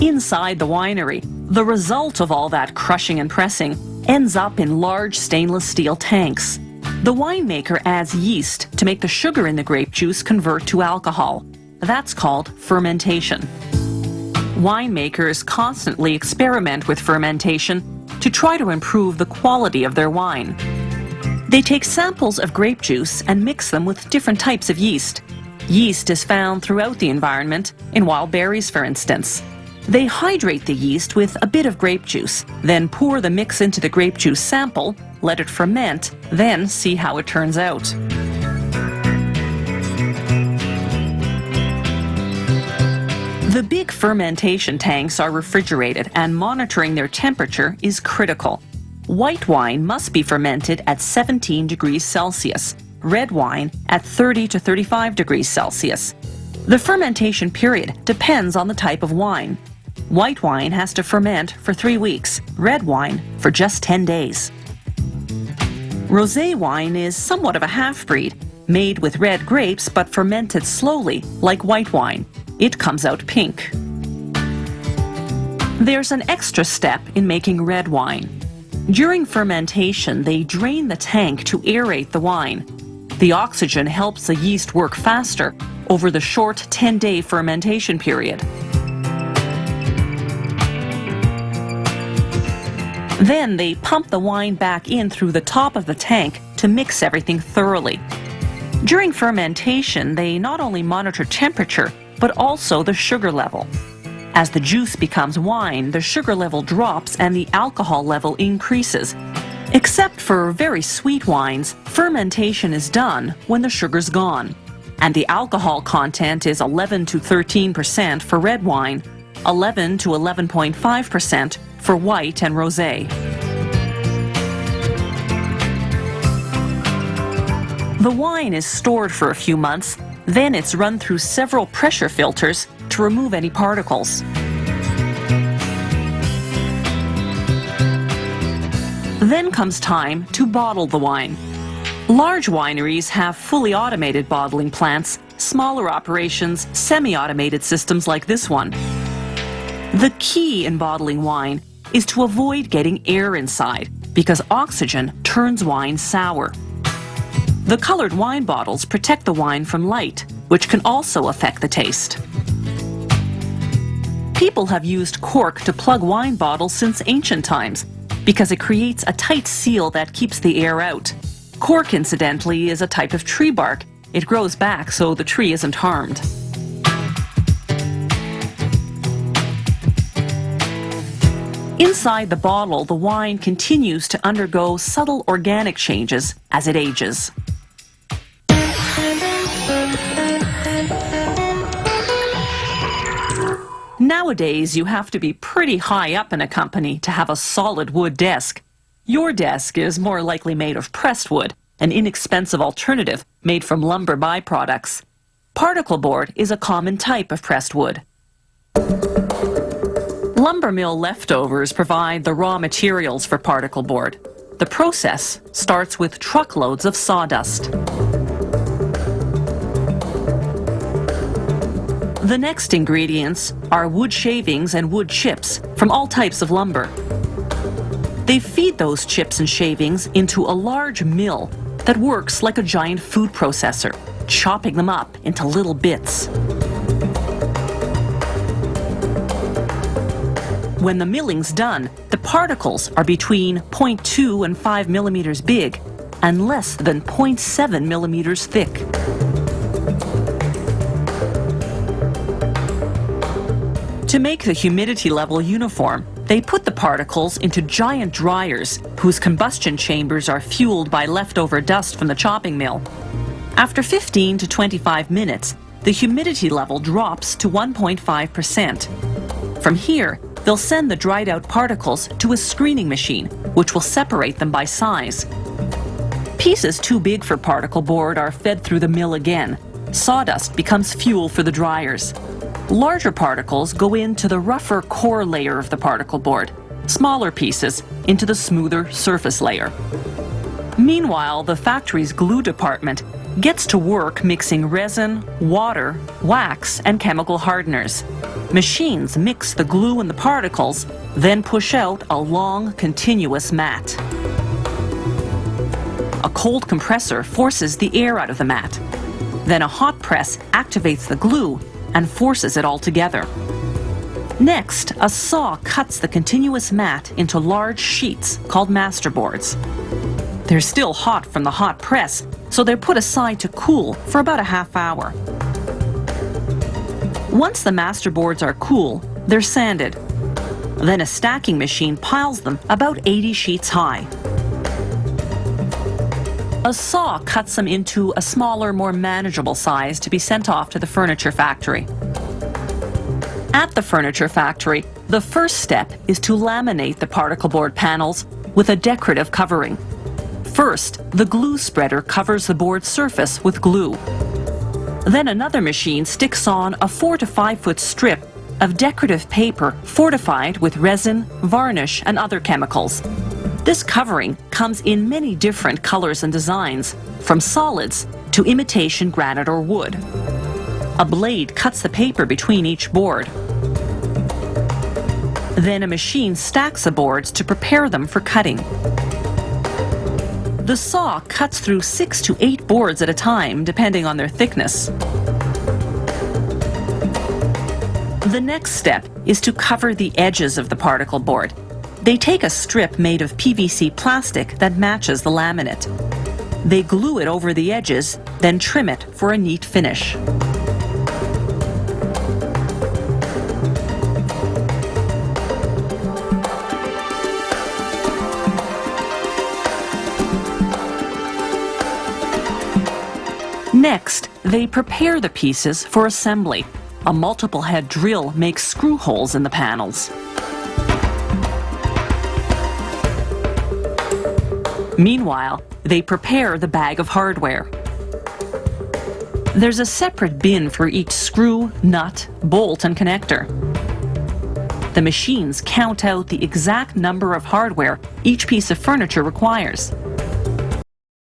Inside the winery, the result of all that crushing and pressing ends up in large stainless steel tanks. The winemaker adds yeast to make the sugar in the grape juice convert to alcohol. That's called fermentation. Winemakers constantly experiment with fermentation to try to improve the quality of their wine. They take samples of grape juice and mix them with different types of yeast. Yeast is found throughout the environment, in wild berries for instance. They hydrate the yeast with a bit of grape juice, then pour the mix into the grape juice sample, let it ferment, then see how it turns out. The big fermentation tanks are refrigerated, and monitoring their temperature is critical. White wine must be fermented at 17 degrees Celsius, red wine at 30 to 35 degrees Celsius. The fermentation period depends on the type of wine. White wine has to ferment for 3 weeks, red wine for just 10 days. Rosé wine is somewhat of a half-breed, made with red grapes but fermented slowly, like white wine. It comes out pink. There's an extra step in making red wine. During fermentation, they drain the tank to aerate the wine. The oxygen helps the yeast work faster over the short 10-day fermentation period. Then they pump the wine back in through the top of the tank to mix everything thoroughly. During fermentation, they not only monitor temperature, but also the sugar level. As the juice becomes wine, the sugar level drops and the alcohol level increases. Except for very sweet wines, fermentation is done when the sugar's gone, and the alcohol content is 11 to 13% for red wine, 11 to 11.5% for white and rosé. The wine is stored for a few months, then it's run through several pressure filters to remove any particles. Then comes time to bottle the wine. Large wineries have fully automated bottling plants, smaller operations, semi-automated systems like this one. The key in bottling wine is to avoid getting air inside, because oxygen turns wine sour. The colored wine bottles protect the wine from light, which can also affect the taste. People have used cork to plug wine bottles since ancient times because it creates a tight seal that keeps the air out. Cork, incidentally, is a type of tree bark. It grows back so the tree isn't harmed. Inside the bottle, the wine continues to undergo subtle organic changes as it ages. Nowadays, you have to be pretty high up in a company to have a solid wood desk. Your desk is more likely made of pressed wood, an inexpensive alternative made from lumber byproducts. Particle board is a common type of pressed wood. Lumber mill leftovers provide the raw materials for particle board. The process starts with truckloads of sawdust. The next ingredients are wood shavings and wood chips from all types of lumber. They feed those chips and shavings into a large mill that works like a giant food processor, chopping them up into little bits. When the milling's done, the particles are between 0.2 and 5 millimeters big and less than 0.7 millimeters thick. To make the humidity level uniform, they put the particles into giant dryers whose combustion chambers are fueled by leftover dust from the chopping mill. After 15 to 25 minutes, the humidity level drops to 1.5%. From here, they'll send the dried out particles to a screening machine, which will separate them by size. Pieces too big for particle board are fed through the mill again. Sawdust becomes fuel for the dryers. Larger particles go into the rougher core layer of the particle board, smaller pieces into the smoother surface layer. Meanwhile, the factory's glue department gets to work mixing resin, water, wax, and chemical hardeners. Machines mix the glue and the particles, then push out a long, continuous mat. A cold compressor forces the air out of the mat. Then a hot press activates the glue and forces it all together. Next, a saw cuts the continuous mat into large sheets called masterboards. They're still hot from the hot press, so they're put aside to cool for about a half hour. Once the masterboards are cool, they're sanded. Then a stacking machine piles them about 80 sheets high. A saw cuts them into a smaller, more manageable size to be sent off to the furniture factory. At the furniture factory, the first step is to laminate the particle board panels with a decorative covering. First, the glue spreader covers the board surface with glue. Then another machine sticks on a 4 to 5 foot strip of decorative paper fortified with resin, varnish, and other chemicals. This covering comes in many different colors and designs, from solids to imitation granite or wood. A blade cuts the paper between each board. Then a machine stacks the boards to prepare them for cutting. The saw cuts through 6 to 8 boards at a time, depending on their thickness. The next step is to cover the edges of the particle board. They take a strip made of PVC plastic that matches the laminate. They glue it over the edges, then trim it for a neat finish. Next, they prepare the pieces for assembly. A multiple head drill makes screw holes in the panels. Meanwhile, they prepare the bag of hardware. There's a separate bin for each screw, nut, bolt, and connector. The machines count out the exact number of hardware each piece of furniture requires.